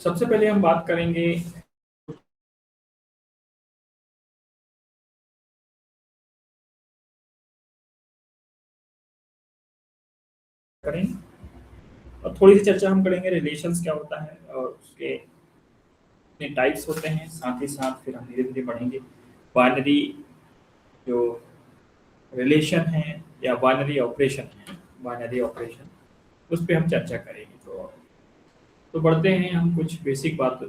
सबसे पहले हम बात करेंगे और थोड़ी सी चर्चा हम करेंगे रिलेशंस क्या होता है और उसके कितने टाइप्स होते हैं, साथ ही साथ फिर हम धीरे धीरे बढ़ेंगे बाइनरी जो रिलेशन है या बाइनरी ऑपरेशन है, बाइनरी ऑपरेशन उस पर हम चर्चा करेंगे। तो बढ़ते हैं हम कुछ बेसिक बात।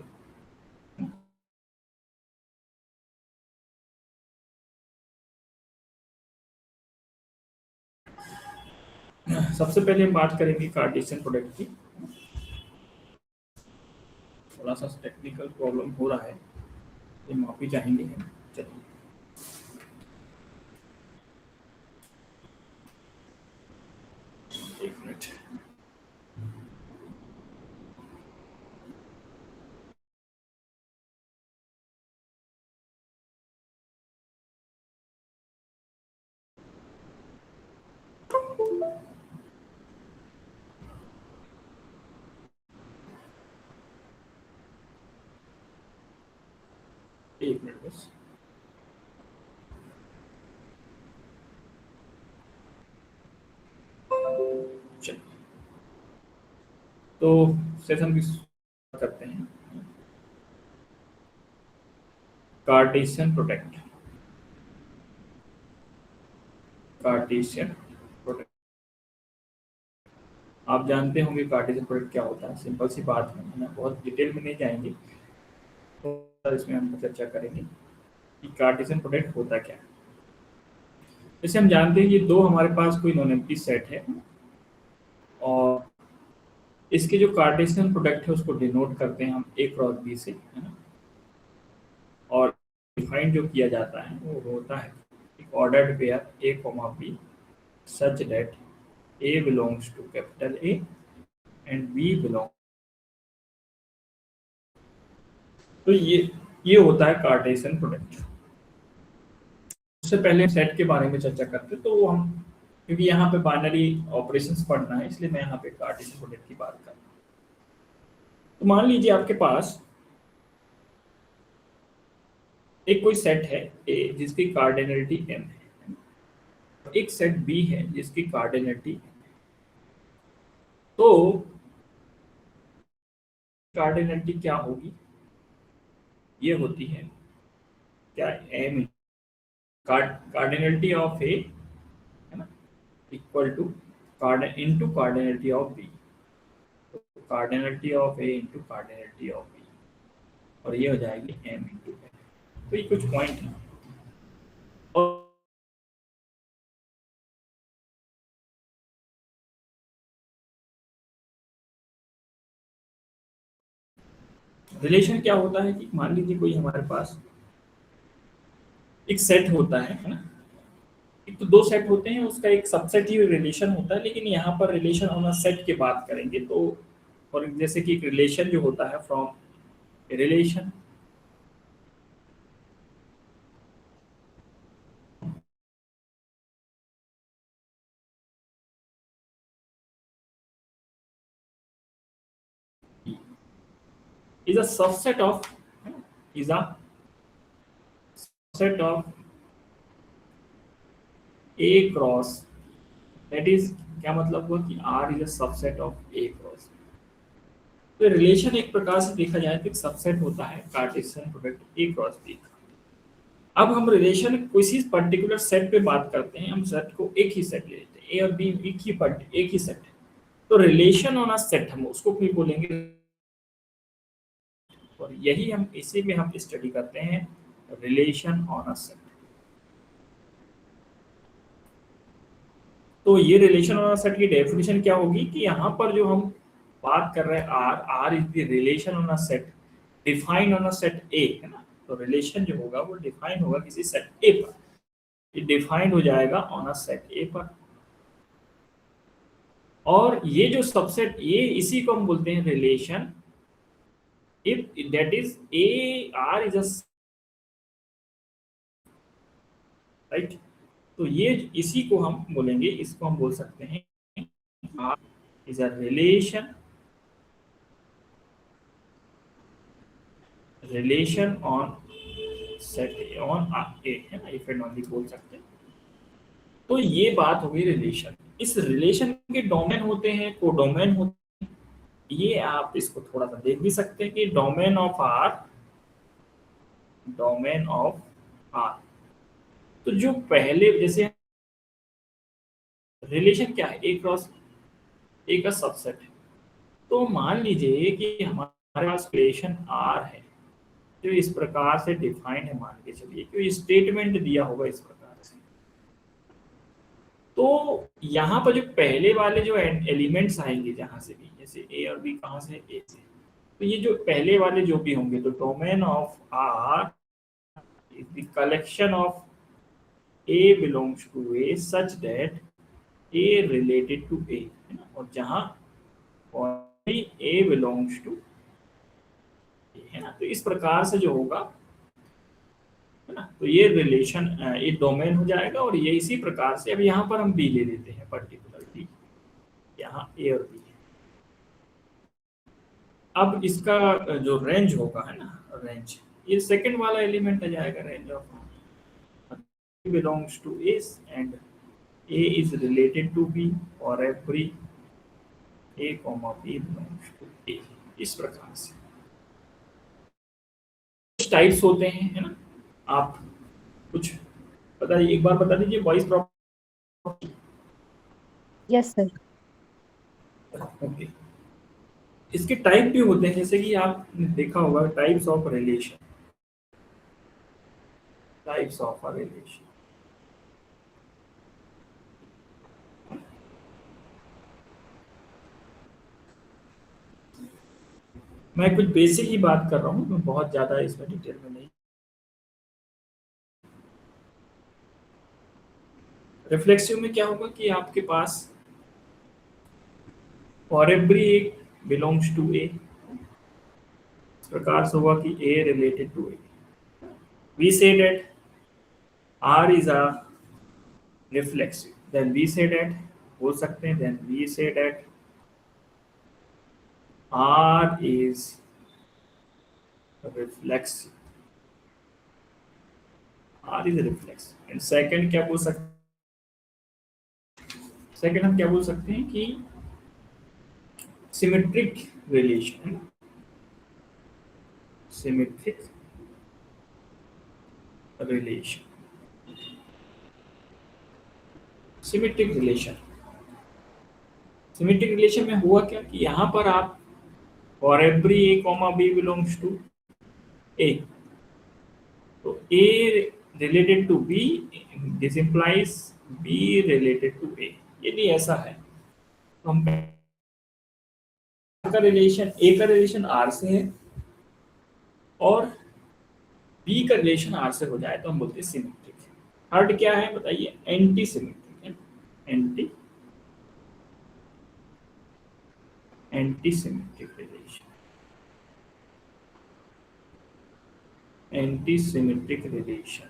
सबसे पहले हम बात करेंगे कार्टेशियन प्रोडक्ट की। थोड़ा सा टेक्निकल प्रॉब्लम हो रहा है, ये माफी चाहेंगे हम। चलिए, एक मिनट। एक मिनट बस। चलिए, तो सेशन की शुरुआत करते हैं। कार्टेशियन प्रोडक्ट, कार्टेशियन प्रोडक्ट आप जानते होंगे कार्टेशियन प्रोडक्ट क्या होता है। सिंपल सी बात है ना, बहुत डिटेल में नहीं जाएंगे, तो इसमें हम चर्चा करेंगे कि कार्टेशियन प्रोडक्ट होता क्या है। जैसे हम जानते हैं कि दो हमारे पास कोई नॉन एम्प्टी सेट है और इसके जो कार्टेशियन प्रोडक्ट है उसको डिनोट करते हैं हम ए क्रॉस बी से, है ना। और डिफाइन जो किया जाता है वो होता है एक ordered pair A comma B such that A belongs to capital A and B belong. तो ये होता है कार्टेशियन प्रोडक्ट। उससे पहले सेट के बारे में चर्चा करते तो हम, क्योंकि यहाँ पे बाइनरी ऑपरेशंस पढ़ना है इसलिए मैं यहाँ पे कार्टेशियन प्रोडक्ट की बात कर रहा हूँ। तो मान लीजिए आपके पास एक कोई सेट है ए जिसकी कार्डिनलिटी m है, एक सेट बी है जिसकी कार्डिनलिटी, तो कार्डिनलिटी क्या होगी, ये होती है क्या m कार्डिनलिटी ऑफ ए, है ना, equal to into cardinality of B. तो cardinality of A into cardinality of B, और ये हो जाएगी m इनटू n। तो ये कुछ पॉइंट है। और रिलेशन क्या होता है कि मान लीजिए कोई हमारे पास एक सेट होता है ना। एक तो दो सेट होते हैं, उसका एक सबसेट ही रिलेशन होता है, लेकिन यहाँ पर रिलेशन ऑन अ सेट की बात करेंगे तो, और जैसे कि एक रिलेशन जो होता है from relation is a subset of, is a set of a cross, that is क्या मतलब हुआ कि R is a subset of A cross. तो रिलेशन एक प्रकार से देखा जाए तो एक सबसेट होता है Cartesian product A cross B का। अब हम रिलेशन किसी पर्टिकुलर सेट पे बात करते हैं, हम सेट को एक ही सेट ले लेते हैं, A और B एक ही सेट है, तो रिलेशन ऑन अ सेट हम उसको फिर बोलेंगे। और यही हम इसी में हम स्टडी करते हैं, रिलेशन ऑन अ सेट। तो ये रिलेशन ऑन अ सेट की डेफिनेशन क्या होगी कि यहाँ पर जो हम बात कर रहे हैं R, R is the relation on a set defined on a set A, है ना। तो रिलेशन जो होगा वो डिफाइन होगा किसी सेट ए पर, ये डिफाइंड हो जाएगा ऑन अ सेट ए पर। और ये जो सबसेट, ये इसी को हम बोलते हैं relation if that is A R is a, right. तो ये इसी को हम बोलेंगे, इसको हम बोल सकते हैं R is a relation relation on set on A है ना, इफ एंड ओनली बोल सकते हैं। तो ये बात हो गई रिलेशन। इस रिलेशन के डोमेन होते हैं, कोडोमेन होते हैं। ये आप इसको थोड़ा सा देख भी सकते हैं कि डोमेन ऑफ आर। तो जो पहले जैसे रिलेशन क्या है, ए क्रॉस ए का सबसेट है। तो मान लीजिए कि हमारे पास रिलेशन आर है जो इस प्रकार से डिफाइंड है, मान के चलिए कि स्टेटमेंट दिया होगा इस प्रकार से। तो यहाँ पर जो पहले वाले जो एलिमेंट्स आएंगे जहां से भी, जैसे ए और बी, कहाँ से, ए से, तो ये जो पहले वाले जो भी होंगे, तो domain of R is the collection of a belongs to A such that a related to a, है ना, और जहां ए बिलोंग्स टू ए, है ना। तो इस प्रकार से जो होगा, है ना, तो ये रिलेशन ये डोमेन हो जाएगा। और ये इसी प्रकार से अब यहाँ पर हम बी ले लेते हैं, पर्टिकुलर बी, यहाँ ए और बी। अब इसका जो रेंज होगा, है ना, रेंज, ये सेकंड वाला एलिमेंट आ जाएगा, range of belongs to A and a is related to b और every a comma b belongs to A. इस प्रकार से कुछ टाइप्स होते हैं, है ना। आप कुछ बता दीजिए, एक बार बता दीजिए voice property. Yes sir. Okay, इसके टाइप भी होते हैं, जैसे कि आपने देखा होगा types of relation, types of a relation. मैं कुछ बेसिक ही बात कर रहा हूँ, मैं बहुत ज्यादा इसमें डिटेल में नहीं। रिफ्लेक्सिव में क्या होगा कि आपके पास for every a belongs to A, इस प्रकार से होगा कि a related to a. We say that R is a reflexive, then we say that, बोल सकते हैं, then we say that R is reflexive, R is reflexive. And second क्या बोल सकते हैं, सेकंड हम क्या बोल सकते हैं कि symmetric relation, symmetric relation, symmetric relation. Symmetric relation में हुआ क्या कि यहाँ पर आप for every a comma b belongs to A, तो a related to b, this implies b related to a. यदि ऐसा है तो हम का रिलेशन, ए का रिलेशन आर से है और बी का रिलेशन आर से हो जाए तो हम बोलते हैं सिमेट्रिक। थर्ड क्या है बताइए, एंटी सिमेट्रिक है, anti anti symmetric relation, anti symmetric relation.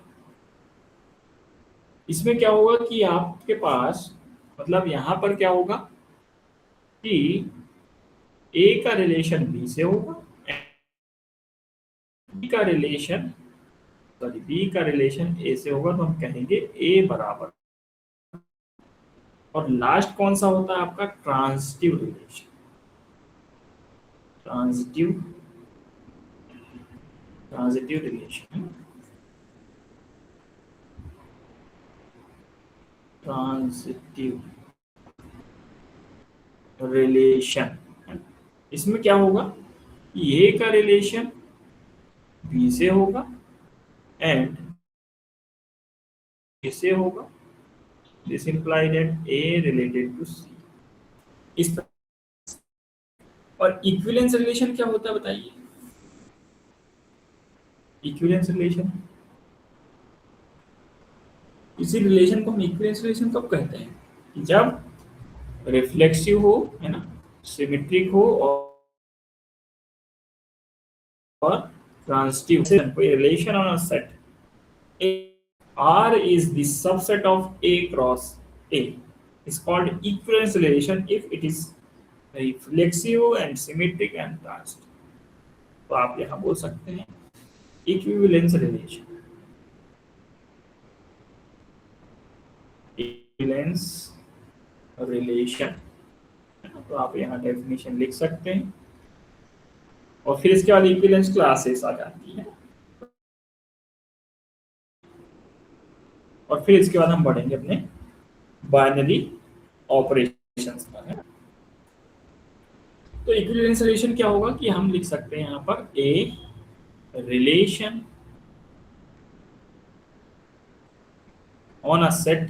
इसमें क्या होगा कि आपके पास, मतलब यहां पर क्या होगा कि ए का रिलेशन बी से होगा, बी का रिलेशन, सॉरी, बी का रिलेशन ए से होगा, तो हम कहेंगे ए बराबर। और लास्ट कौन सा होता है आपका, transitive relation, transitive, transitive relation, transitive relation. इसमें क्या होगा, ए का रिलेशन बी से होगा एंड ए से होगा, this imply that a related to c. इस और इक्विवेलेंस रिलेशन क्या होता है बताइए, इक्विवेलेंस रिलेशन, इसी रिलेशन को हम इक्विवेलेंस रिलेशन कब कहते हैं, जब रिफ्लेक्सिव हो, है ना, सिमेट्रिक हो और ट्रांजिटिव। कोई relation on a set R is the subset of A cross A is called equivalence relation if it is reflexive and symmetric and transitive। तो आप यहाँ बोल सकते हैं इक्विवेलेंस रिलेशन, इक्विवेलेंस रिलेशन, तो आप यहाँ डेफिनेशन लिख सकते हैं। और फिर इसके बाद इक्विवेलेंस क्लासेस आ जाती है, और फिर इसके बाद हम बढ़ेंगे अपने बाइनरी ऑपरेशंस पर, है। तो इक्विवेलेंस रिलेशन क्या होगा कि हम लिख सकते हैं यहाँ पर a relation on a set,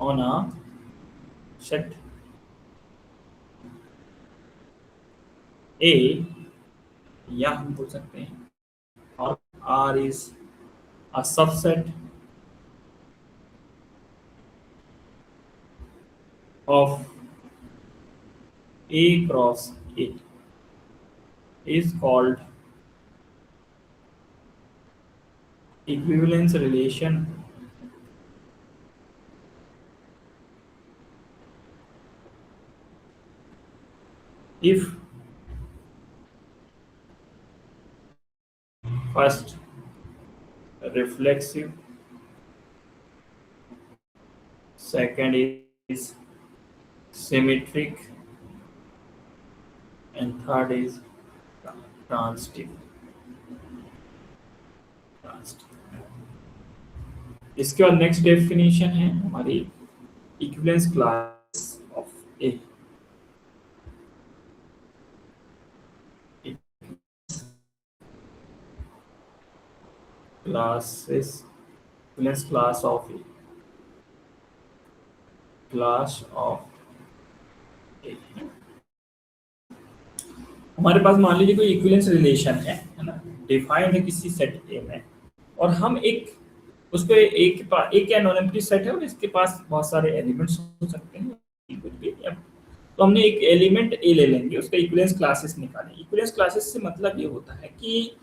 on a set A, या हम बोल सकते हैं और R is a subset of A cross A is called equivalence relation if first reflexive, second is symmetric, and third is transitive। इसके बाद next definition है हमारी equivalence class of a, classes, equivalence class of a, class of a. हमारे पास मान लीजिए कोई equivalence relation है ना, डिफाइंड है किसी सेट ए में, और हम एक उसको एक या नॉन एम्प्टी सेट है और इसके पास बहुत सारे एलिमेंट्स हो सकते हैं कुछ भी, तो हमने एक एलिमेंट ए ले लेंगे, उसका इक्विवेलेंस क्लासेस निकालें। इक्विवेलेंस क्लासेस से मतलब ये होता है कि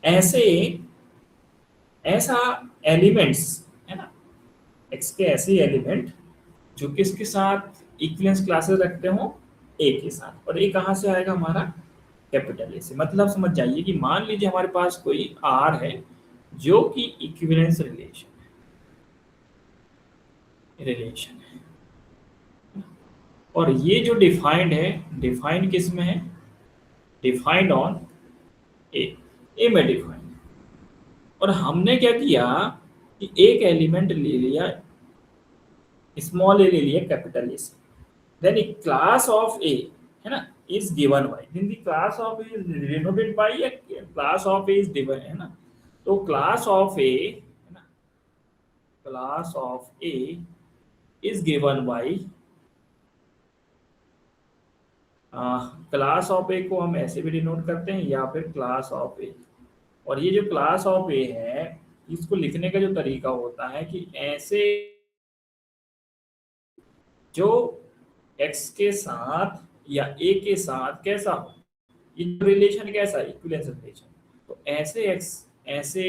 ऐसे ऐसा एलिमेंट्स, है ना, एक्स के ऐसे एलिमेंट जो किसके साथ इक्विवेलेंस क्लासेस रखते हो, ए के साथ। और ए कहाँ से आएगा हमारा, कैपिटल ए से। मतलब समझ जाइए कि मान लीजिए हमारे पास कोई आर है जो कि इक्विवेलेंस रिलेशन है, और ये जो डिफाइंड है, डिफाइंड किस में है, डिफाइंड ऑन ए, ए में डिफाइंड। और हमने क्या किया कि एक एलिमेंट ले लिया, स्मॉल ए ले लिया कैपिटल ए से, देन ए क्लास ऑफ ए, है ना, is given by, then the class of a is denoted by, class of a is given, है ना। तो क्लास ऑफ ए, है ना, class of a is given by, class of a को हम ऐसे भी डिनोट करते हैं या फिर क्लास ऑफ ए। और ये जो क्लास ऑफ ए है, इसको लिखने का जो तरीका होता है कि ऐसे जो एक्स के साथ या ए के साथ कैसा हो, ये रिलेशन कैसा है, इक्विवेलेंस रिलेशन। तो ऐसे एक्स, ऐसे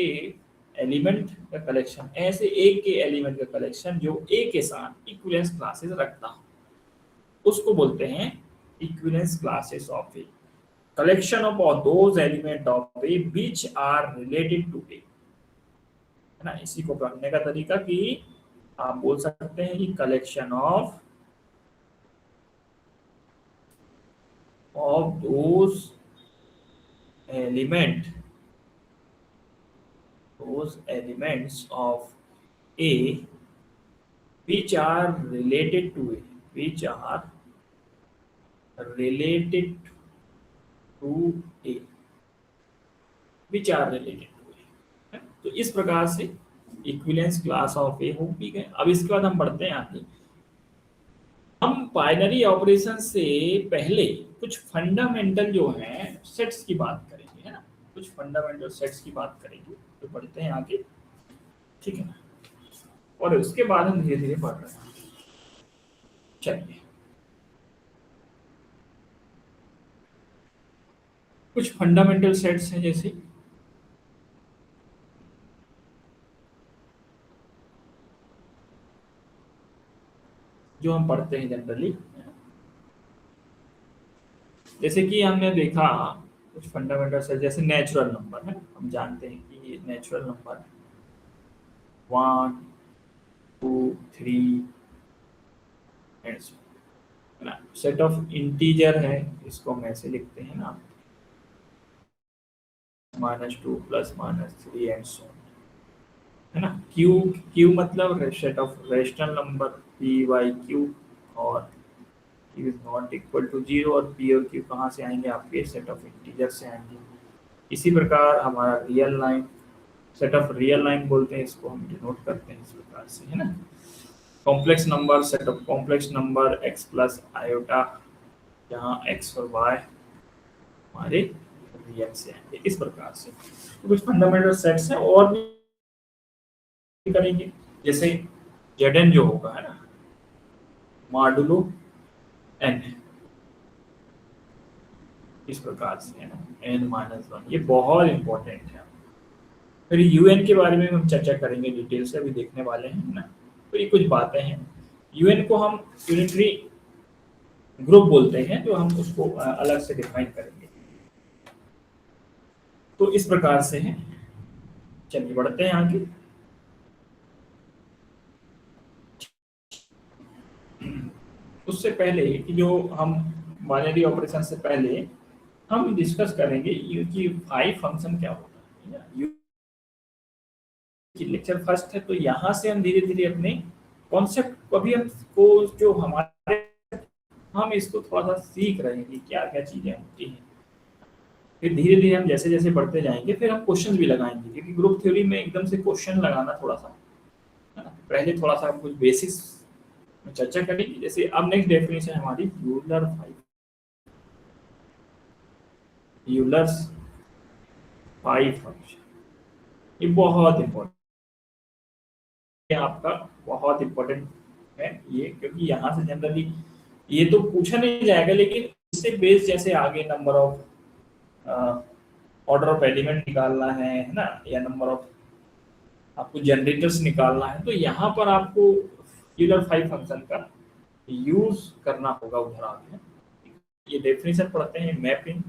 एलिमेंट का कलेक्शन, ऐसे एक के एलिमेंट का कलेक्शन जो ए के साथ इक्विवेलेंस क्लासेस रखता हो, उसको बोलते हैं equivalence classes of A, collection of all those element of A which are related to A, है ना। इसी को पढ़ने का तरीका कि आप बोल सकते हैं कि collection of those element, those elements of A which are related to A, which are related to A, which are related to A। तो इस प्रकार से इक्विवेलेंस क्लास ऑफ ए हो भी गए। अब इसके बाद हम बढ़ते हैं आगे, हम बाइनरी ऑपरेशन से पहले कुछ फंडामेंटल जो हैं सेट्स की बात करेंगे, है ना, कुछ फंडामेंटल सेट्स की बात करेंगे। तो बढ़ते हैं आगे, ठीक है ना, और उसके बाद हम धीरे धीरे बढ़ रहे हैं। चलिए, कुछ फंडामेंटल सेट्स हैं जैसे जो हम पढ़ते हैं जनरली, जैसे कि हमने देखा कुछ फंडामेंटल्स है, जैसे नेचुरल नंबर है, हम जानते हैं कि ये नेचुरल नंबर है 1 2 3 एंड सो, है ना। सेट ऑफ इंटीजर है, इसको हम ऐसे लिखते हैं ना, -2 +-3 एंड सो, है ना। क्यू, क्यू मतलब set of rational number p y q, और q is not equal to 0, और पी और क्यू कहाँ से आएंगे, आपके सेट ऑफ इंटीजर से आएंगे। इसी प्रकार हमारा real line, set of real line बोलते हैं इसको, हम डिनोट करते हैं इस प्रकार से, है ना। Complex number, set of complex number x plus iota, जहाँ एक्स और वाई हमारे रियल से आएंगे, इस प्रकार से। तो कुछ फंडामेंटल सेट्स हैं और भी करेंगे, जैसे Zn जो होगा, है ना, मॉडुलो n, इस प्रकार से, है ना, n-1, ये बहुत इंपॉर्टेंट है। फिर यूएन के बारे में हम चर्चा करेंगे डिटेल से, अभी देखने वाले हैं, है ना। तो ये कुछ बातें हैं। यूएन को हम यूनिटरी ग्रुप बोलते हैं, जो हम उसको अलग से डिफाइन करेंगे। तो इस प्रकार से है। चलिए बढ़ते हैं आगे। उससे पहले कि जो हम बाइनरी ऑपरेशन से पहले हम डिस्कस करेंगे कि फाइव फंक्शन क्या होता है। लेक्चर फर्स्ट है, तो यहाँ से हम धीरे धीरे अपने कॉन्सेप्ट को भी हमको जो हमारे, हम इसको थोड़ा सा सीख रहे हैं कि क्या क्या चीजें होती हैं। फिर धीरे धीरे हम जैसे जैसे बढ़ते जाएंगे, फिर हम क्वेश्चन भी लगाएंगे, क्योंकि ग्रुप थ्योरी में एकदम से क्वेश्चन लगाना थोड़ा सा, है ना। पहले थोड़ा सा हम कुछ बेसिक्स में चर्चा करेंगे। जैसे अब नेक्स्ट डेफिनेशन हमारी Euler five, Euler's five function, ये बहुत इंपॉर्टेंट है, आपका बहुत इंपॉर्टेंट है ये, क्योंकि यहाँ से जनरली ये तो पूछा नहीं जाएगा, लेकिन इससे बेस जैसे आगे number of order of element निकालना है ना, या नंबर ऑफ आपको जनरेटर्स निकालना है, तो यहाँ पर आपको यूलर फाइव फंक्शन का यूज करना होगा उधर आगे। ये डेफिनेशन पढ़ते हैं, mapping,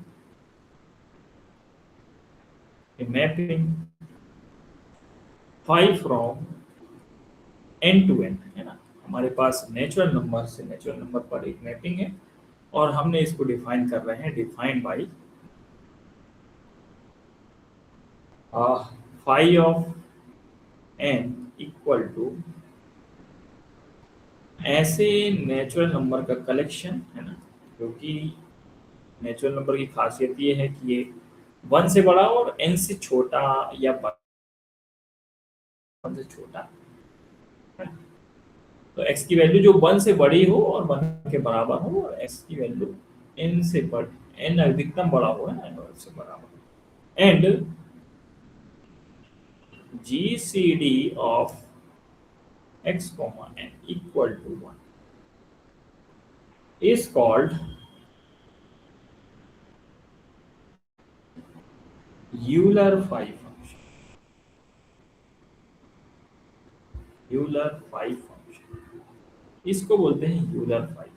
mapping phi from N to N, है ना। हमारे पास नेचुरल नंबर से नेचुरल नंबर पर एक मैपिंग है, और हमने इसको डिफाइन कर रहे हैं, define by phi of N equal to ऐसे नेचुरल नंबर का कलेक्शन, है ना, क्योंकि नेचुरल नंबर की खासियत ये है कि ये 1 से बड़ा और n से छोटा या 1 से छोटा, है ना? तो x की वैल्यू जो 1 से बड़ी हो और 1 के बराबर हो, और x की वैल्यू n से बड़, n अधिकतम बड़ा हो, है ना, और से बराबर, and GCD of x, n equal to 1 is called Euler five function, Euler phi function, इसको बोलते हैं यूलर फाइव।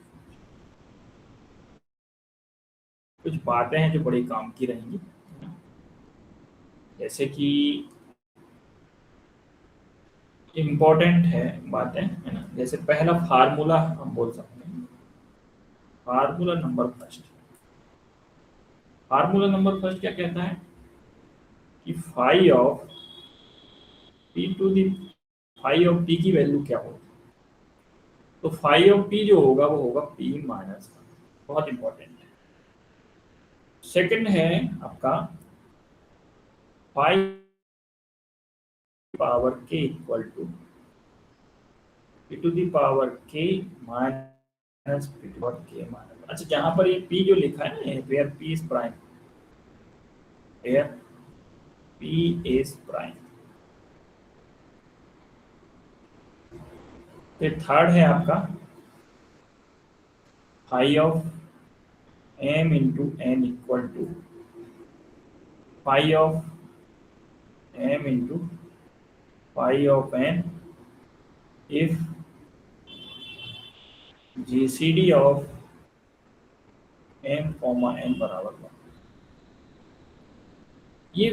कुछ बातें हैं जो बड़ी काम की रहेंगी, जैसे कि इम्पोर्टेंट है बातें, है ना। जैसे पहला फार्मूला हम बोल सकते हैं, formula number first. Formula number first क्या कहता है कि phi of P to the, phi of P की वैल्यू क्या होगी, तो फाई ऑफ पी जो होगा वो होगा पी माइनस, बहुत इंपॉर्टेंट है। सेकंड है आपका फाई पावर के equal to P to the power के माइनस पी टू पावर के माइनस, अच्छा जहां पर ये पी जो लिखा है ना, where P is prime, where P is prime. फिर थर्ड है आपका phi of M into N equal to phi of M into phi of N if GCD of M comma N बराबर 1। ये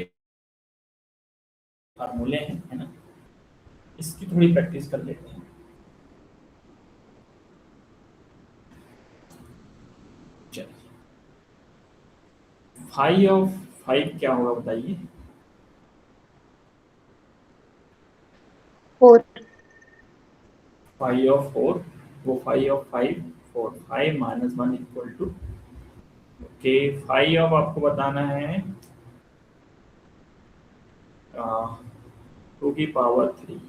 फार्मूले हैं, है ना, इसकी थोड़ी प्रैक्टिस कर लेते हैं। चलिए, 5 क्या होगा बताइए? 4। 5 वो 5 4, 5 - 1 = ओके, 5 आपको बताना है 2 की पावर 3,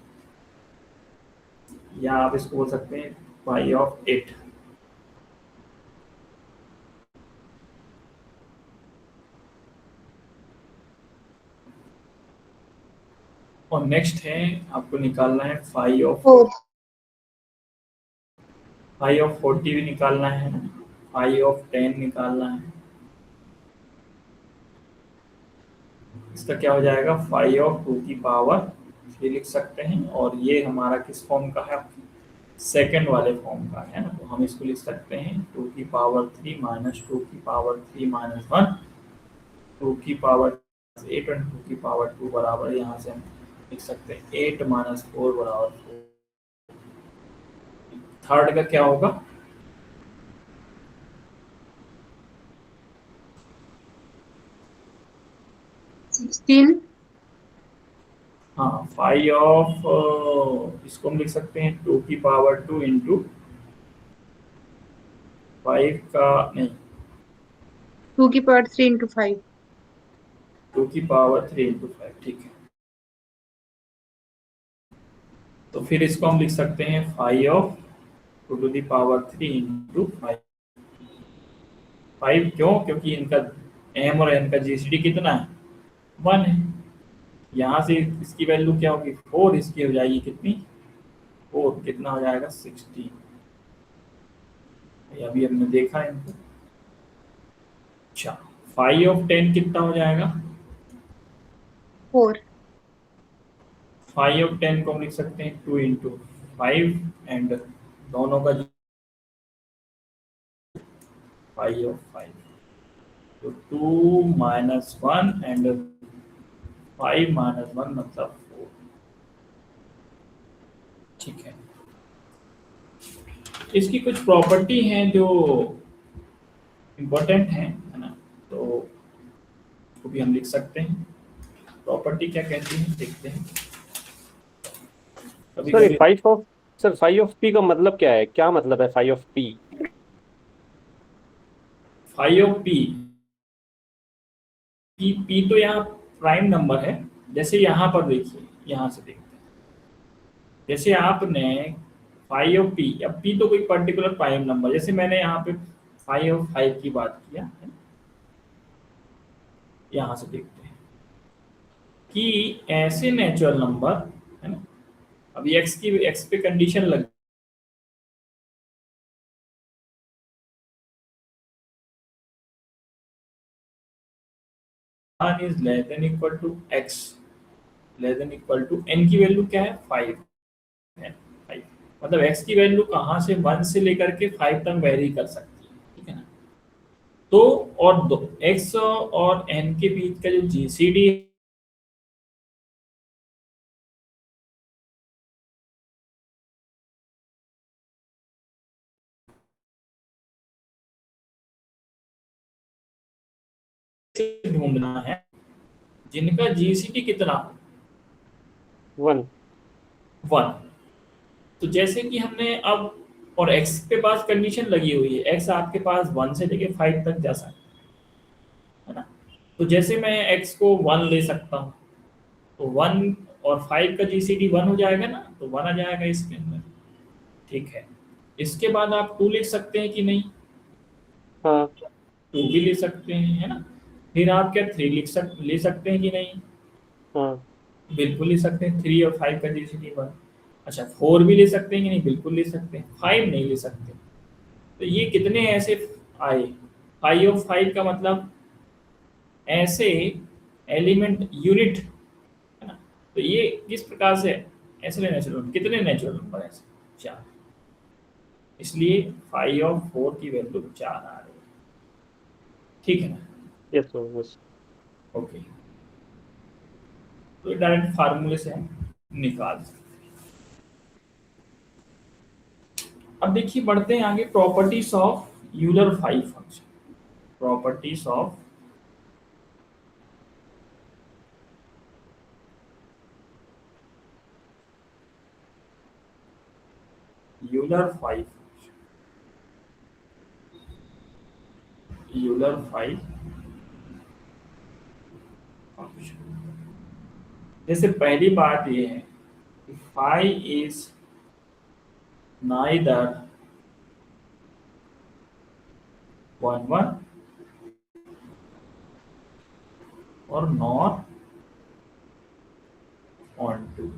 या आप इसको बोल सकते हैं 5 और नेक्स्ट है आपको निकालना है 4। 5 भी निकालना है, 5 निकालना है। इसका क्या हो जाएगा? 5 लिख सकते हैं, और ये हमारा किस फॉर्म का है? सेकंड वाले फॉर्म का है ना, तो हम इसको लिख सकते हैं 2 की पावर 3 - 2 की पावर 3 - 1, 2 की पावर 8 और 2 की पावर 2 बराबर, यहाँ से हम लिख सकते हैं 8 - 4 बराबर 4। थर्ड का क्या होगा? 16। हाँ, इसको हम लिख सकते हैं 2 की पावर 2 इंटू 5 का नहीं, 2 की पावर 3 इंटू 5। 2 की पावर 3 इंटू 5, ठीक है। तो फिर इसको हम लिख सकते हैं 5 टू द पावर 3 इंटू 5। 5 क्यों? क्योंकि इनका m और n का जीसीडी कितना है? 1 है। यहाँ से इसकी वैल्यू क्या होगी? 4, इसकी हो जाएगी कितनी? 4, कितना हो जाएगा? 16। अभी हमने देखा है इनको। अच्छा, 5 कितना हो जाएगा? 4। 5 को हम लिख सकते हैं 2 इंटू 5, एंड दोनों का 5, तो 2 - 1 एंड 5 - 1 मतलब 4, ठीक है। इसकी कुछ प्रॉपर्टी हैं जो इम्पोर्टेंट है ना, तो उसको भी हम लिख सकते हैं। प्रॉपर्टी क्या कहती है देखते हैं। कभी सर कभी 5 ऑफ पी का मतलब क्या है? क्या मतलब है 5 ऑफ पी? 5 पी तो यहाँ प्राइम नंबर है। जैसे यहाँ पर देखिए, यहाँ से देखते हैं, जैसे आपने 5 अब पी तो कोई पर्टिकुलर प्राइम नंबर, जैसे मैंने यहाँ पे 5 की बात किया है, यहाँ से देखते हैं कि ऐसे नेचुरल नंबर, है ना, अभी एक्स पे कंडीशन लग is less than equal to X, less than equal to N की वैल्यू क्या है? 5 है। 5 मतलब एक्स की वैल्यू कहाँ से 1 से लेकर के 5 तक वेरी कर सकती है, ठीक है ना। तो और दो एक्स और एन के बीच का जो जीसीडी ढूंढना है जिनका जीसीडी कितना? 1। 1। तो जैसे कि हमने अब, और एक्स के पास कंडीशन लगी हुई है, एक्स आपके पास 1 से लेके 5 तक जा सकता है ना। तो जैसे मैं एक्स को 1 ले सकता हूँ, तो 1 और 5 का जीसीडी 1 हो जाएगा ना, तो 1 आ जाएगा इसके अंदर, ठीक है। इसके बाद आप 2 लिख सकते हैं कि नहीं? हाँ 2 भी ले सकते हैं, है ना। फिर आप क्या 3 ले सकते हैं कि नहीं? हाँ। बिल्कुल ले सकते हैं। 3 और 5 का जीसीडी 1। अच्छा, 4 भी ले सकते हैं कि नहीं? बिल्कुल ले सकते हैं। 5 नहीं ले सकते। तो ये कितने ऐसे आए? 5 का मतलब ऐसे एलिमेंट यूनिट, है ना। तो ये किस प्रकार से ऐसे नेचुरल नंबर, कितने नेचुरल नंबर ऐसे? 4। इसलिए 5 की वैल्यू 4 आ रही है, ठीक है ना। Yes sir, yes. ओके, तो डायरेक्ट फार्मूले से हम निकाल सकते हैं। अब देखिए बढ़ते हैं आगे, properties of Euler phi function. Properties of Euler phi function. Euler phi function, जैसे पहली बात ये है कि फाई इज नाइदर 1 1 और नॉट ऑन टू।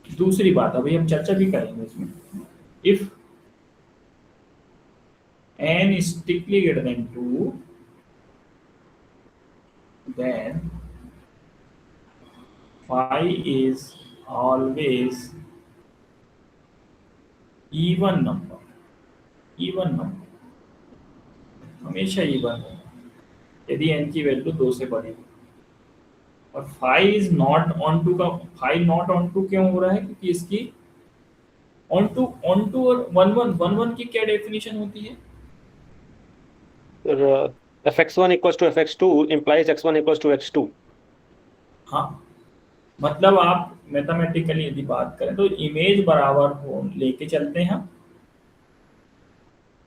दूसरी बात अभी हम चर्चा भी करेंगे इसमें, if n is strictly greater than 2 then phi is always even number। even number हमेशा even होगा यदि n की वैल्यू 2 से बड़ी हो। और phi is not onto का, फाई नॉट ऑन टू क्यों हो रहा है? क्योंकि इसकी ऑन टू और 1 1 की क्या डेफिनेशन होती है? fx1 equals to fx2 implies x1 equals to x2। हाँ, मतलब आप मैथमेटिकली यदि बात करें तो इमेज बराबर हो लेके चलते हैं हम,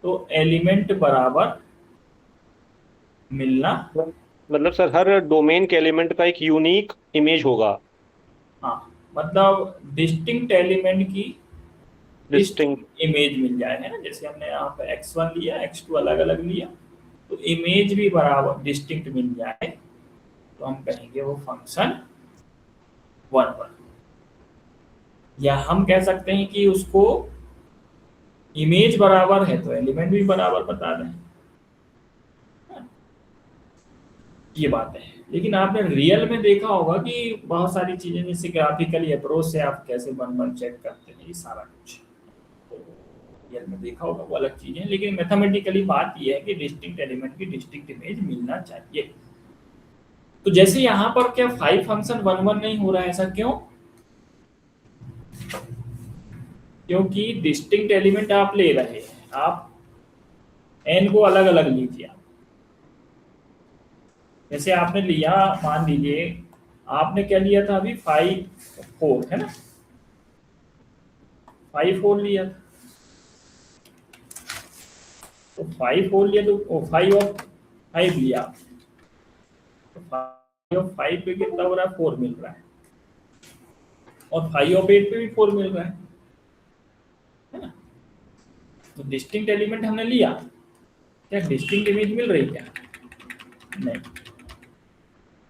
तो एलिमेंट बराबर मिलना। मतलब सर हर डोमेन के एलिमेंट का एक यूनिक इमेज होगा। हाँ, मतलब डिस्टिंक्ट एलिमेंट की डिस्टिंक्ट इमेज मिल जाए, है ना। जैसे हमने यहाँ पे x1 लिया, x2 अलग अलग लिया, तो इमेज भी बराबर डिस्टिंक्ट मिल जाए तो हम कहेंगे वो फंक्शन 1 1। या हम कह सकते हैं कि उसको इमेज बराबर है तो एलिमेंट भी बराबर बता दें, ये बात है। लेकिन आपने रियल में देखा होगा कि बहुत सारी चीजें जैसे ग्राफिकली अप्रोच से आप कैसे 1 1 चेक करते हैं, ये सारा कुछ रियल में देखा होगा, वो अलग चीजें। लेकिन मैथमेटिकली बात ये है कि डिस्टिंक्ट एलिमेंट की डिस्टिंक्ट इमेज मिलना चाहिए। तो जैसे यहाँ पर क्या फाइव फंक्शन 1 1 नहीं हो रहा है, ऐसा क्यों? क्योंकि डिस्टिंक्ट एलिमेंट आप ले रहे हैं, आप n को अलग अलग लीजिए। जैसे आपने लिया, मान लीजिए आपने क्या लिया था अभी 5 4, है ना, 5 4 लिया था। तो 5 4 लिया तो 5 ऑफ 5 लिया, तो 5 ऑफ 5 पे कितना हो रहा है? 4 मिल रहा है। और 5 ऑफ 8 पे भी 4 मिल रहा है ना। तो डिस्टिंक्ट एलिमेंट हमने लिया, क्या डिस्टिंक्ट इमेज मिल रही क्या? नहीं,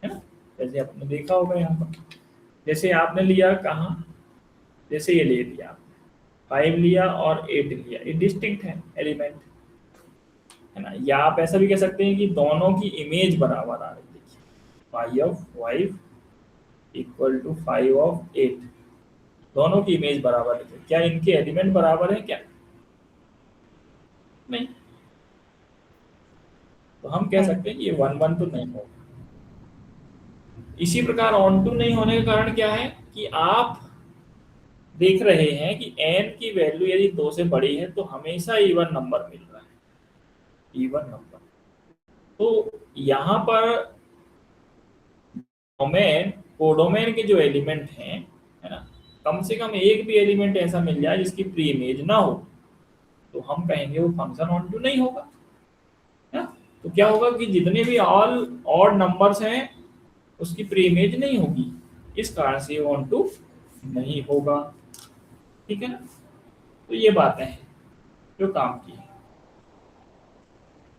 है ना। जैसे आपने देखा होगा यहाँ पर, जैसे आपने लिया कहाँ, जैसे ये ले लिया 5 लिया और 8 लिया, ये डिस्टिंक्ट है एलिमेंट, है ना। या आप ऐसा भी कह सकते हैं कि दोनों की इमेज बराबर आ रही है। देखिए 5 ऑफ 5 इक्वल टू 5 ऑफ 8, दोनों की इमेज बराबर है। क्या इनके एलिमेंट बराबर है क्या? नहीं। तो हम कह सकते हैं कि ये 1 1 तो नहीं होगा। इसी प्रकार ऑन टू नहीं होने का कारण क्या है कि आप देख रहे हैं कि n की वैल्यू यदि 2 से बड़ी है तो हमेशा इवन नंबर मिल रहा है, इवन नंबर। तो यहाँ पर डोमेन, कोडोमेन के जो एलिमेंट हैं, है ना, कम से कम एक भी एलिमेंट ऐसा मिल जाए जिसकी प्री इमेज ना हो, तो हम कहेंगे वो फंक्शन ऑन टू नहीं होगा, है ना। तो क्या होगा कि जितने भी ऑल ऑड नंबर्स हैं उसकी प्री इमेज नहीं होगी, इस कारण से ऑन टू नहीं होगा, ठीक है ना। तो ये बातें हैं जो काम की है।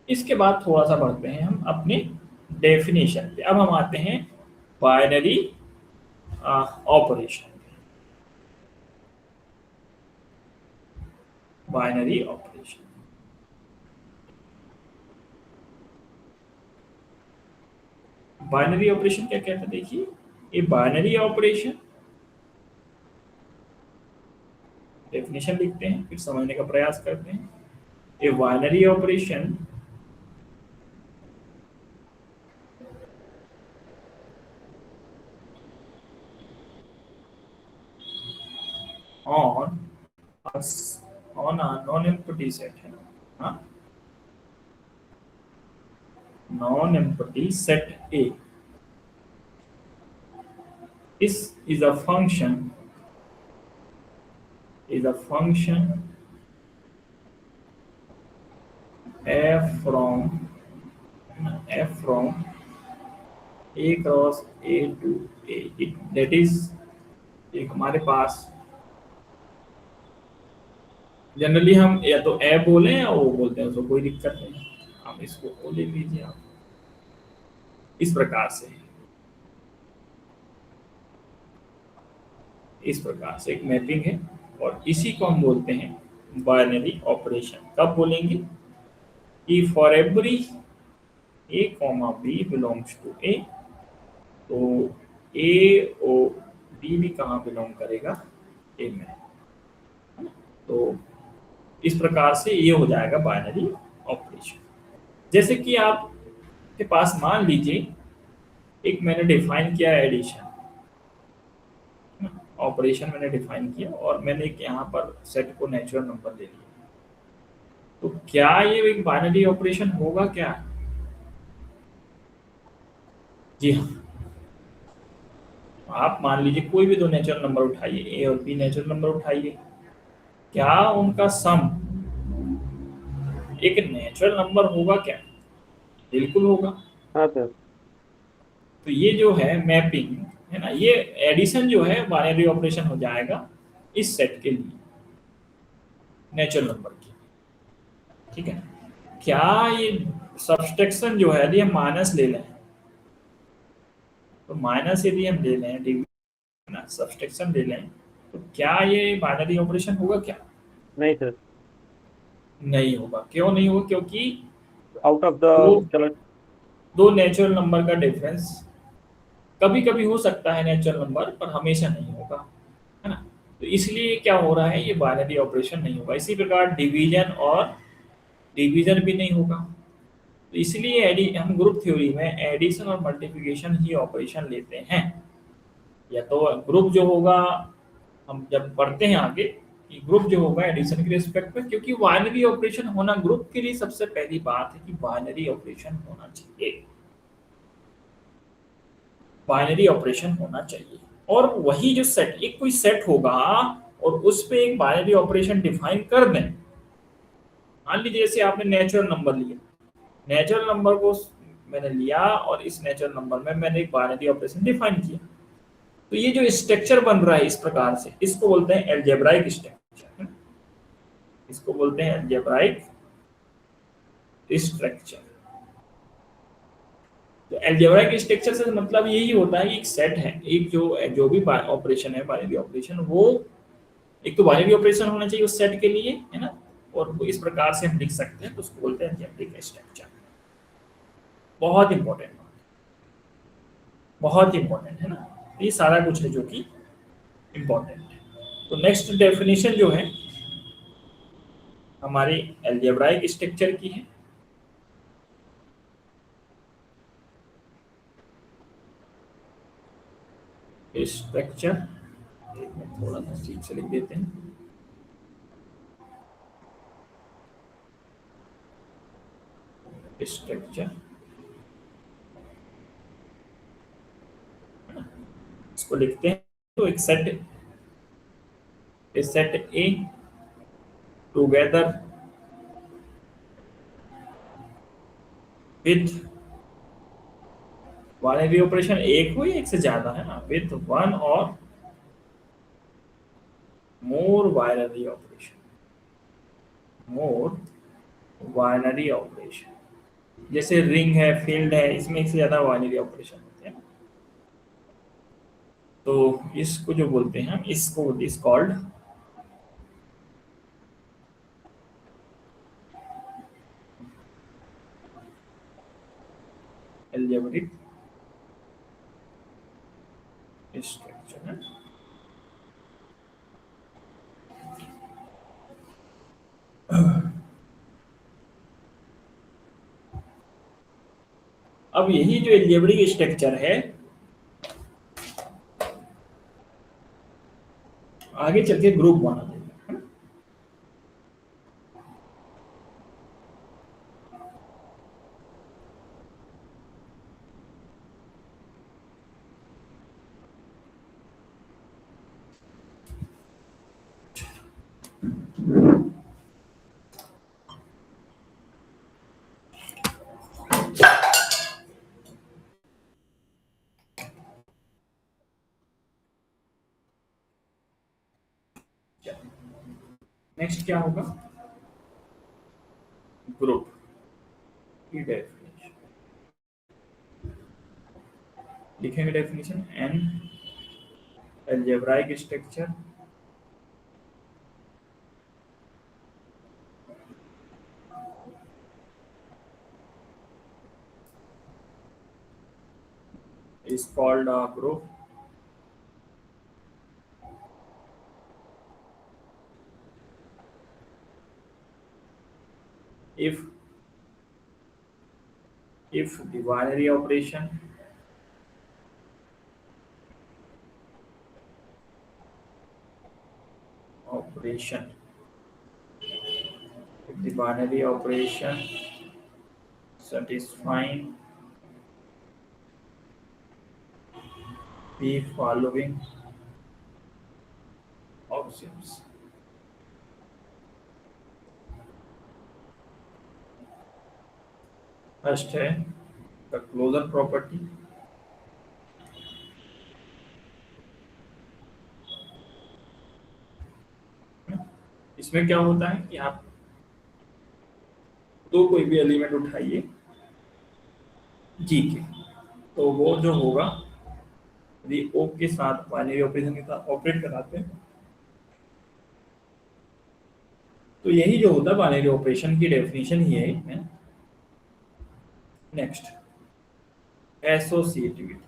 इसके बाद थोड़ा सा बढ़ते हैं हम अपने डेफिनेशन पे। अब हम आते हैं binary operation. Binary operation, binary operation क्या कहते हैं? देखिए ये बाइनरी ऑपरेशन, डेफिनेशन लिखते हैं फिर समझने का प्रयास करते हैं। A binary operation on on a non empty set है, हाँ, non empty set A. This is a function f from A cross A to A. That is, एक हमारे पास जनरली हम या तो ए बोले या ओ बोलते हैं, उसको कोई दिक्कत नहीं, आप इसको ओ ले लीजिए। आप इस प्रकार से एक मैपिंग है, और इसी को हम बोलते हैं बाइनरी ऑपरेशन। कब बोलेंगे कि for every A, B belongs to A, तो A ओ B भी कहाँ बिलोंग करेगा, A में। तो इस प्रकार से ये हो जाएगा बाइनरी ऑपरेशन। जैसे कि आपके पास मान लीजिए एक मैंने डिफाइन किया एडिशन ऑपरेशन, मैंने डिफाइन किया और मैंने एक यहाँ पर सेट को नेचुरल नंबर ले लिया, तो क्या ये एक बाइनरी ऑपरेशन होगा क्या? जी हाँ, आप मान लीजिए कोई भी दो नेचुरल नंबर उठाइए, ए और बी नेचुरल नंबर उठाइए, क्या उनका सम एक नेचुरल नंबर होगा क्या? बिल्कुल होगा। हाँ सर। तो ये जो है मैपिंग है ना, ये एडिशन जो है बाइनरी ऑपरेशन हो जाएगा इस सेट के लिए नेचुरल नंबर की, ठीक है। क्या ये सब्सट्रैक्शन जो है, यदि हम माइनस ले लें, तो माइनस यदि हम ले लें ना, सब्सट्रैक्शन ले लें, तो क्या ये बाइनरी ऑपरेशन होगा क्या? नहीं सर। नहीं होगा। क्यों नहीं होगा? क्योंकि आउट ऑफ द, चलो, दो नेचुरल नंबर का डिफरेंस कभी कभी हो सकता है नेचुरल नंबर, पर हमेशा नहीं होगा, है ना। तो इसलिए क्या हो रहा है, ये बाइनरी ऑपरेशन नहीं होगा। इसी प्रकार डिवीजन भी नहीं होगा। तो इसलिए हम ग्रुप थ्योरी में एडिशन और मल्टीप्लिकेशन ही ऑपरेशन लेते हैं। या तो ग्रुप जो होगा, हम जब पढ़ते हैं आगे कि ग्रुप जो होगा एडिशन के रिस्पेक्ट में, क्योंकि बाइनरी ऑपरेशन होना ग्रुप के लिए सबसे पहली बात है कि बाइनरी ऑपरेशन होना चाहिए, बाइनरी ऑपरेशन होना चाहिए। और वही जो सेट, एक कोई सेट होगा और उस पे एक बाइनरी ऑपरेशन डिफाइन कर दें। मान लीजिए जैसे आपने नेचुरल नंबर लिया, नेचुरल नंबर को मैंने लिया और इस नेचुरल नंबर में मैंने एक बाइनरी ऑपरेशन डिफाइन किया, तो ये जो स्ट्रक्चर बन रहा है इस प्रकार से, इसको बोलते हैं एल्जेब्राइक स्ट्रक्चर, इसको बोलते हैं एल्जेब्राइक स्ट्रक्चर। तो एल्जेब्राइक स्ट्रक्चर से मतलब यही होता है कि एक सेट है, एक जो भी ऑपरेशन है बाइनरी ऑपरेशन, वो एक तो बाइनरी ऑपरेशन होना चाहिए उस सेट के लिए, है ना, और वो इस प्रकार से हम लिख सकते हैं, तो उसको बोलते हैं एल्जेब्रिक स्ट्रक्चर। बहुत इंपॉर्टेंट है ना, ये सारा कुछ है जो कि इंपॉर्टेंट है। तो नेक्स्ट डेफिनेशन जो है हमारी एल्जेब्राइक स्ट्रक्चर की है। स्ट्रक्चर थोड़ा सा ठीक से लिख देते हैं। स्ट्रक्चर इसको लिखते हैं, तो एक set A together with binary operation एक हो या एक से ज्यादा, है ना, विथ वन और मोर बाइनरी ऑपरेशन, जैसे रिंग है, फील्ड है, इसमें एक से ज्यादा बाइनरी ऑपरेशन होते हैं। तो इसको जो बोलते हैं हम, इसको इज कॉल्ड एल्जेब्रिक स्ट्रक्चर है। अब यही जो एल्जेब्रिक स्ट्रक्चर है, आगे चल के ग्रुप बना देगा, है ना। नेक्स्ट क्या होगा, ग्रुप की डेफिनेशन लिखेंगे। Definition N algebraic structure is called a group if the binary operation if the binary operation satisfying the following axioms. First है द क्लोजर प्रॉपर्टी, इसमें क्या होता है कि आप तो कोई भी एलिमेंट उठाइए जी के, तो वो जो होगा यदि ओ के साथ बाइनरी ऑपरेशन के साथ ऑपरेट कराते हैं तो यही जो होता है बाइनरी ऑपरेशन की डेफिनेशन ही है। नेक्स्ट एसोसिएटिविटी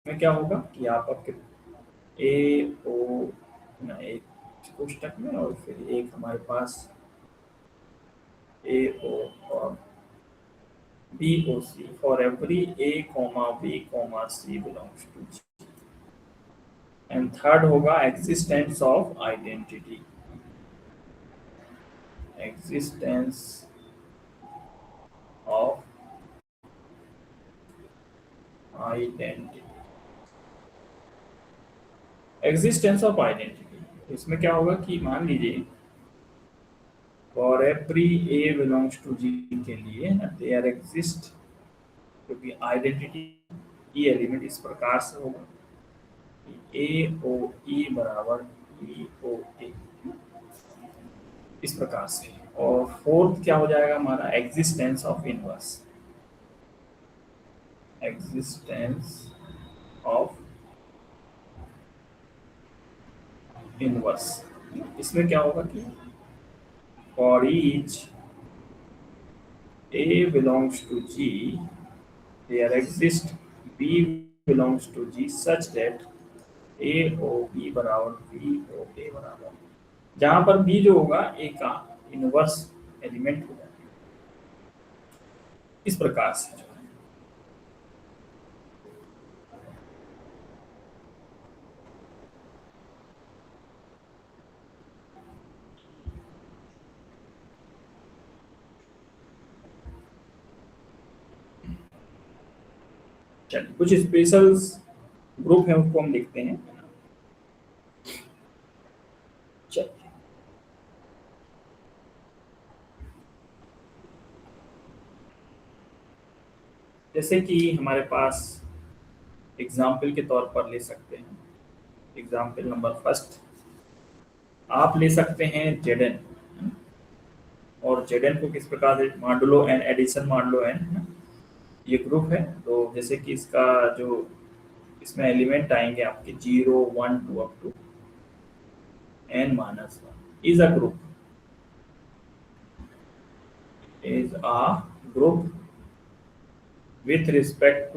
में क्या होगा कि आप आपके ए ओ एक कोष्टक में और फिर एक हमारे पास ए ओ और b o c for every a comma b comma c belongs to G, and third होगा existence of identity, existence of identity, existence of identity। इसमें क्या होगा कि मान लीजिए for every a belongs to G के लिए देयर एग्जिस्ट, क्योंकि आइडेंटिटी ई एलिमेंट इस प्रकार से होगा ए ओ ई बराबर ई ओ ए, इस प्रकार से। और फोर्थ क्या हो जाएगा हमारा existence of inverse, existence of inverse. इसमें क्या होगा कि for each A belongs to G there exist B belongs to G such that A o B बराबर बी ओ ए बराबर, जहां पर बी जो होगा ए का इनवर्स एलिमेंट हो जाएगा, इस प्रकार से जो है। चलिए कुछ स्पेशल ग्रुप है उसको हम देखते हैं। चलिए जैसे कि हमारे पास एग्जाम्पल के तौर पर ले सकते हैं, एग्जाम्पल नंबर फर्स्ट आप ले सकते हैं जेडन, और जेडन को किस प्रकार से modulo N addition modulo N ये ग्रुप है। तो जैसे कि इसका जो इसमें एलिमेंट आएंगे आपके 0 1 2 up to n-1 is a group, is a group with respect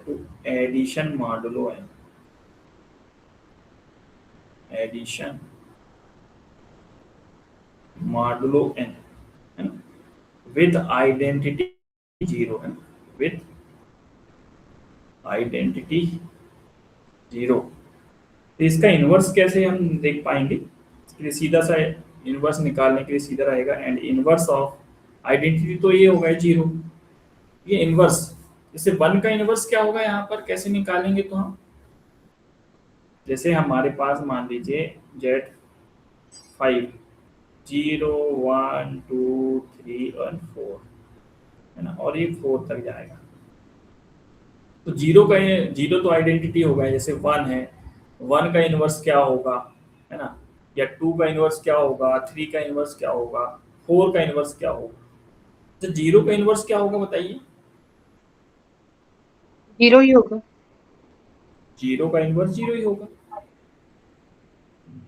to addition modulo n, addition modulo n, है ना। विथ आइडेंटिटी जीरो है, विथ आइडेंटिटी जीरो। तो इसका इनवर्स कैसे हम देख पाएंगे? इसके लिए सीधा सा इनवर्स निकालने के लिए सीधा रहेगा एंड इनवर्स ऑफ आइडेंटिटी, तो ये होगा जीरो, ये इनवर्स। जैसे वन का इनवर्स क्या होगा यहाँ पर, कैसे निकालेंगे? तो हम जैसे हमारे पास मान लीजिए जेड 5 0 1 2 3 और 4 है ना, और ये 4 तक जाएगा। तो जीरो तो आइडेंटिटी होगा, जैसे वन है, वन का इनवर्स क्या होगा, है ना, या टू का इनवर्स क्या होगा, थ्री का इनवर्स क्या होगा, फोर का इनवर्स क्या होगा। तो जीरो का इनवर्स क्या होगा बताइए? जीरो ही होगा। जीरो का इनवर्स जीरो ही होगा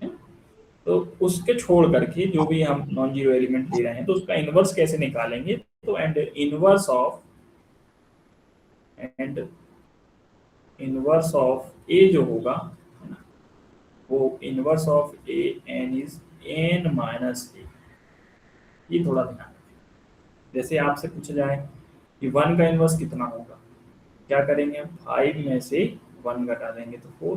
है? तो उसके छोड़ करके जो भी हम नॉन जीरो एलिमेंट ले रहे हैं, तो उसका इनवर्स कैसे निकालेंगे? तो एंड इनवर्स ऑफ ए जो होगा, है ना, वो inverse of a n is n minus a. ये थोड़ा ध्यान रखें। जैसे आपसे पूछा जाए कि वन का इनवर्स कितना होगा, क्या करेंगे हम? 5 में से 1 घटा देंगे तो 4।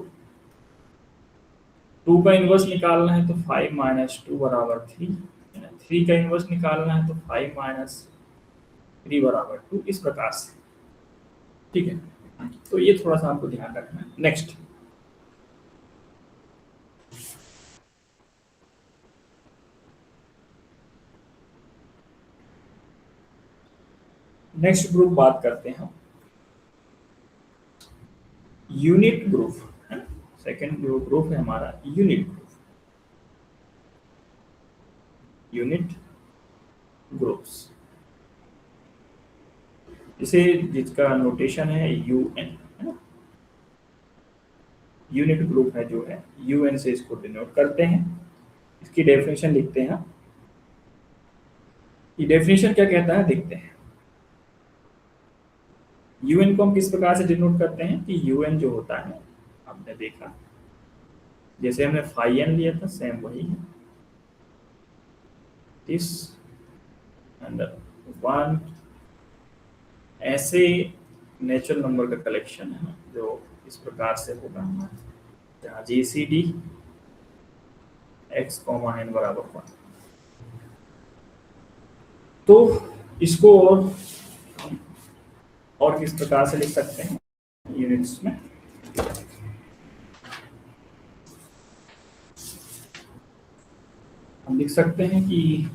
टू का इनवर्स निकालना है तो 5 माइनस टू बराबर 3, है ना। थ्री का इनवर्स निकालना है तो 5 माइनस 3 बराबर 2, इस प्रकार से। ठीक है, तो ये थोड़ा सा आपको ध्यान रखना है। नेक्स्ट, नेक्स्ट ग्रुप बात करते हैं हम, यूनिट ग्रुप, है ना। सेकेंड ग्रुप है हमारा यूनिट ग्रुप, यूनिट ग्रुप्स, इसे जिसका नोटेशन है यूएन, है ना। यूनिट ग्रुप है जो है, यूएन से इसको डिनोट करते हैं। इसकी डेफिनेशन लिखते हैं। ये डेफिनेशन क्या कहता है देखते हैं। यूएन को हम किस प्रकार से डिनोट करते हैं कि यूएन जो होता है, आपने देखा जैसे हमने फाई एन लिया था, सेम वही है, दिस एंड वन, ऐसे नेचुरल नंबर का कलेक्शन है जो इस प्रकार से होगा, जहाँ G C D x comma N बराबर 1। तो इसको और किस प्रकार से लिख सकते हैं यूनिट्स में? हम लिख सकते हैं कि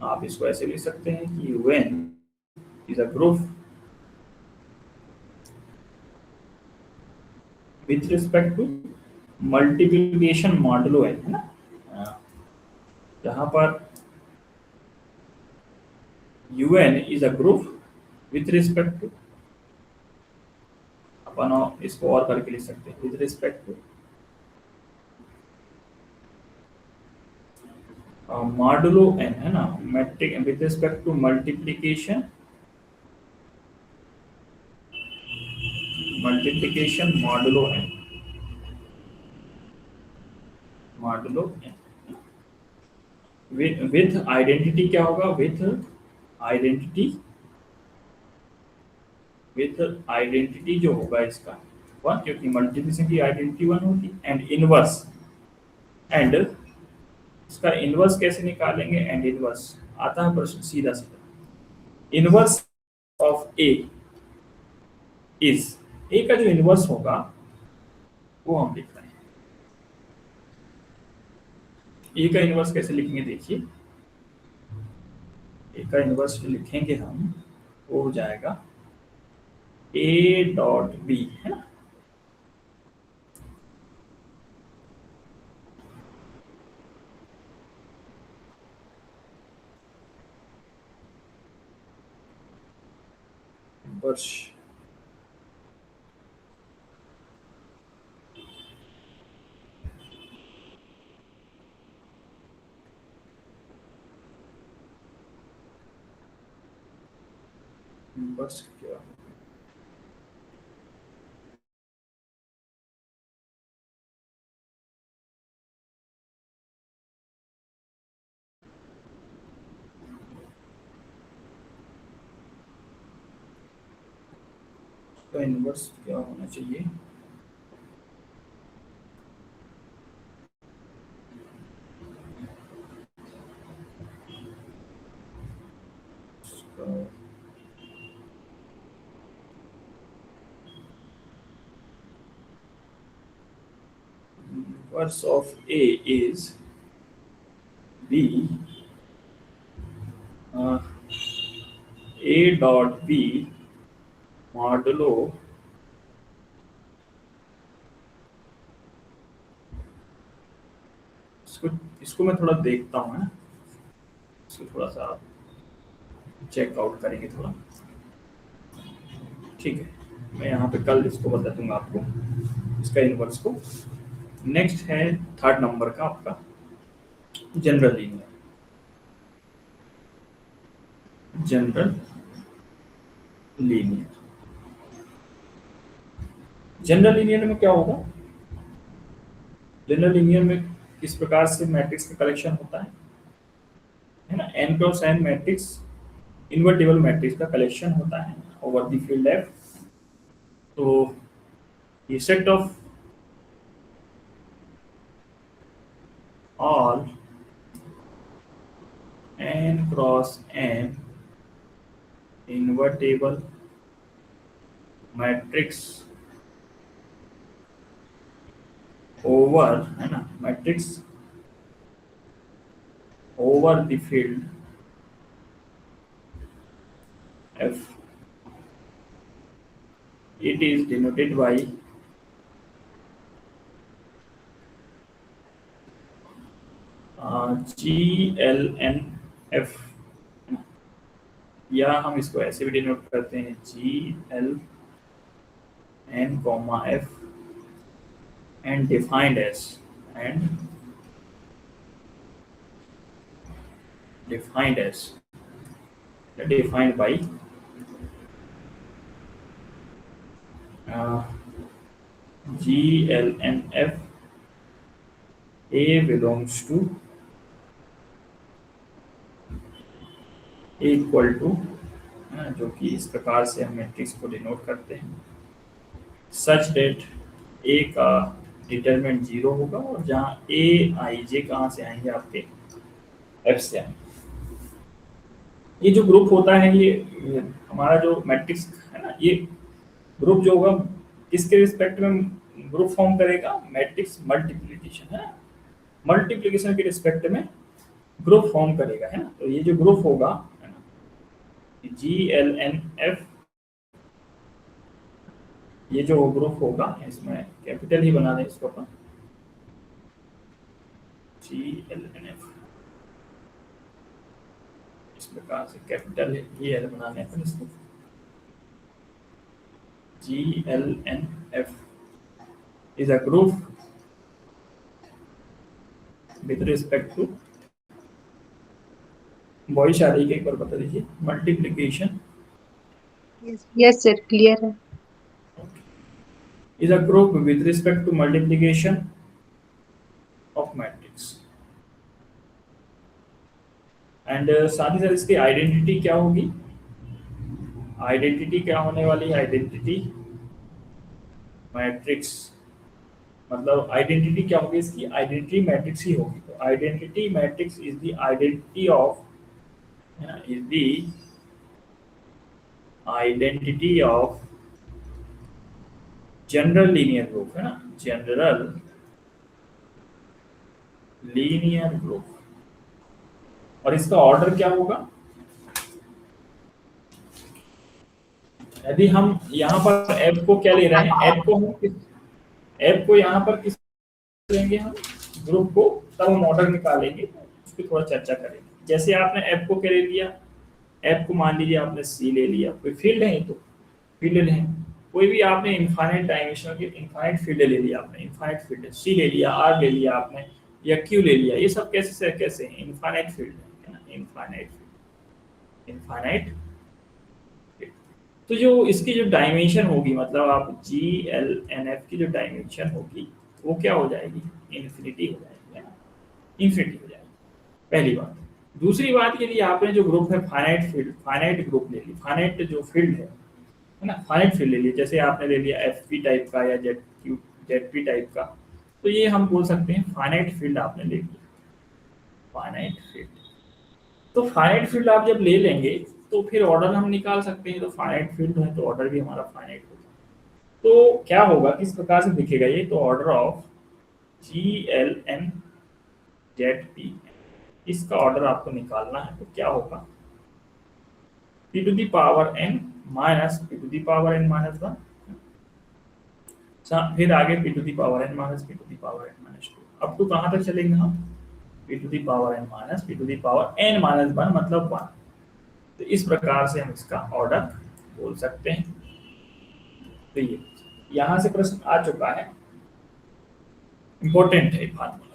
आप इसको ऐसे लिख सकते हैं कि U n is a group with respect to multiplication modulo n, है ना। जहां पर U n is a group with respect to, अपन इसको और करके लिख सकते हैं with respect to modulo n, है ना, metric with respect to multiplication modulo n with identity क्या होगा? आइडेंटिटी विथ आइडेंटिटी जो होगा इसका 1, क्योंकि मल्टीप्लिकेशन की आइडेंटिटी 1 होती है, एंड इनवर्स, एंड इसका इनवर्स कैसे निकालेंगे? एंड इनवर्स आता है प्रश्न सीधा सीधा। इनवर्स ऑफ ए इज, ए का जो इनवर्स होगा वो हम लिख रहे हैं। ए का इनवर्स कैसे लिखेंगे देखिए, ए का इनवर्स जो लिखेंगे हम, वो हो जाएगा ए डॉट बी, है ना। वर्ष वर्ष क्या, तो इनवर्स क्या होना चाहिए? Inverse of A is B A dot B modulo इसको इसको मैं थोड़ा देखता हूँ ना, इसको थोड़ा सा चेकआउट करेंगे थोड़ा, ठीक है। मैं यहाँ पे कल इसको बता दूंगा आपको, इसका इनवर्स को। नेक्स्ट है थर्ड नंबर का आपका general linear. General linear, general linear में क्या होगा? जनरल लीनियर में किस प्रकार से मैट्रिक्स का कलेक्शन होता है ना? n cross n matrix, invertible matrix का कलेक्शन होता है ओवर द फील्ड F। तो ये set of all n cross n invertible matrix over, है ना, matrix over the field F, it is denoted by GLNF, या हम इसको ऐसे भी डिनोट करते हैं GLN, F and defined as defined by GLNF A belongs to equal to, जो कि इस प्रकार से हम मैट्रिक्स को डिनोट करते हैं, सच डेट A का डिटरमिनेंट 0 होगा और जहाँ A I J कहाँ से आएंगे? आपके F से आएंगे। ये जो ग्रुप होता है, ये हमारा जो मैट्रिक्स है ना, ये ग्रुप जो होगा किसके रिस्पेक्ट में ग्रुप फॉर्म करेगा? मैट्रिक्स मल्टीप्लिकेशन, है ना, मल्टीप्लिकेशन के रिस्पेक्ट में ग्रुप फॉर्म करेगा, है ना। तो ये जो ग्रुप होगा, है ना, GLNF, ये जो ग्रुप होगा, इसमें कैपिटल ही बना दें इसको अपन, GLNF, इस प्रकार से कैपिटल ही एल बनाने अपन इसको। GLNF is a group with respect to, voice आ रही है, एक बार बता दीजिए, मल्टीप्लिकेशन। यस सर, क्लियर है। is a group with respect to multiplication of matrix and साथ ही साथ इसकी आइडेंटिटी क्या होगी? आइडेंटिटी क्या होने वाली है? आइडेंटिटी मैट्रिक्स, मतलब आइडेंटिटी क्या होगी इसकी? आइडेंटिटी मैट्रिक्स ही होगी। तो identity matrix is the identity of, is the identity of general linear group, है ना, जनरल लीनियर ग्रुप। और इसका ऑर्डर क्या होगा? यदि हम यहाँ पर f को क्या ले रहे हैं, f को यहाँ पर किस लेंगे हम? ग्रुप को, तब हम ऑर्डर निकालेंगे, उस पर थोड़ा चर्चा करेंगे। जैसे आपने f को क्या ले लिया, f को मान लीजिए आपने c ले लिया, कोई फील्ड है, तो फील्ड है, कोई भी आपने इनफाइनाइट डायमेंशन की इनफाइनाइट फील्ड ले लिया आपने, इनफाइनाइट फील्ड c ले लिया, r ले लिया आपने, या q ले लिया, ये सब कैसे कैसे हैं? इनफाइनाइट फील्ड है ना, इनफाइनाइट फील्ड, इनफाइनाइट। तो जो इसकी जो डायमेंशन होगी, मतलब आप GLNF की जो डायमेंशन होगी वो क्या हो जाएगी? इन्फिनिटी हो जाएगी, है ना, इन्फिनिटी हो जाएगी, पहली बात। दूसरी बात, यदि आपने जो ग्रुप है फाइनाइट फील्ड, फाइनाइट ग्रुप ले ली, फाइनाइट जो फील्ड है है ना, फाइनाइट फील्ड ले लिया, जैसे आपने ले लिया एफ टाइप का या जेड पी टाइप का, तो ये हम बोल सकते हैं फाइनाइट फील्ड आपने ले लिया, फाइनाइट फील्ड। तो फाइनाइट फील्ड आप जब ले लेंगे तो फिर ऑर्डर हम निकाल सकते हैं, तो फाइनाइट फील्ड है तो ऑर्डर भी हमारा फाइनाइट होगा। तो क्या होगा, किस प्रकार से दिखेगा ये, तो ऑर्डर ऑफ GLN ZP, इसका ऑर्डर आपको निकालना है, तो क्या होगा p to the power n minus p to the power n minus 1, फिर आगे p to the power n minus p to the power n minus 2, up to कहाँ तक चलेंगे हम, p to the power n minus p to the power n minus 1 मतलब 1। तो इस प्रकार से हम इसका ऑर्डर बोल सकते हैं। तो ये यहाँ से प्रश्न आ चुका है, इंपॉर्टेंट है फार्मूला।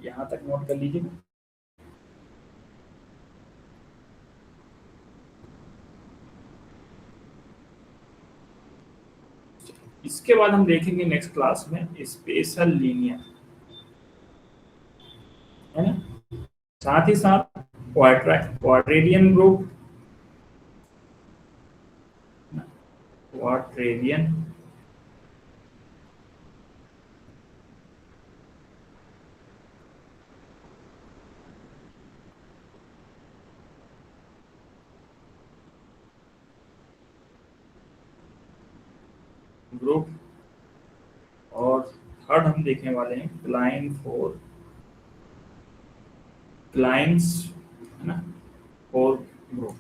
यहाँ तक नोट कर लीजिए। इसके बाद हम देखेंगे नेक्स्ट क्लास में स्पेशल लीनियर, है ना, साथ ही साथ क्वाड्रेटियन ग्रुप, क्वाड्रेटियन ग्रुप, और थर्ड हम देखने वाले हैं क्लाइंस, है ना, फोर ग्रुप।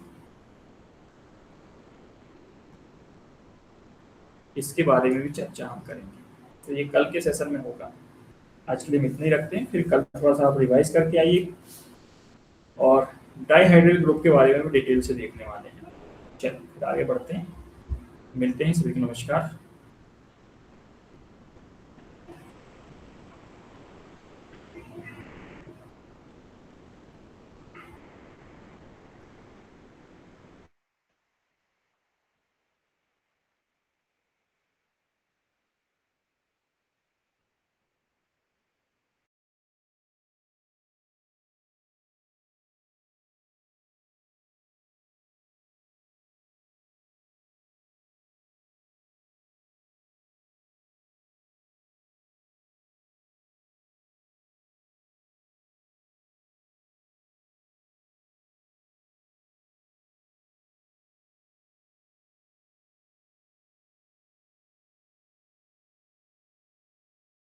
इसके बारे में भी चर्चा हम करेंगे, तो ये कल के सेशन में होगा। आज के लिए हम इतना ही रखते हैं, फिर कल थोड़ा सा आप रिवाइज करके आइए, और डाइहाइड्रल ग्रुप के बारे में भी डिटेल से देखने वाले हैं। चलिए फिर आगे बढ़ते हैं, मिलते हैं, सभी को नमस्कार।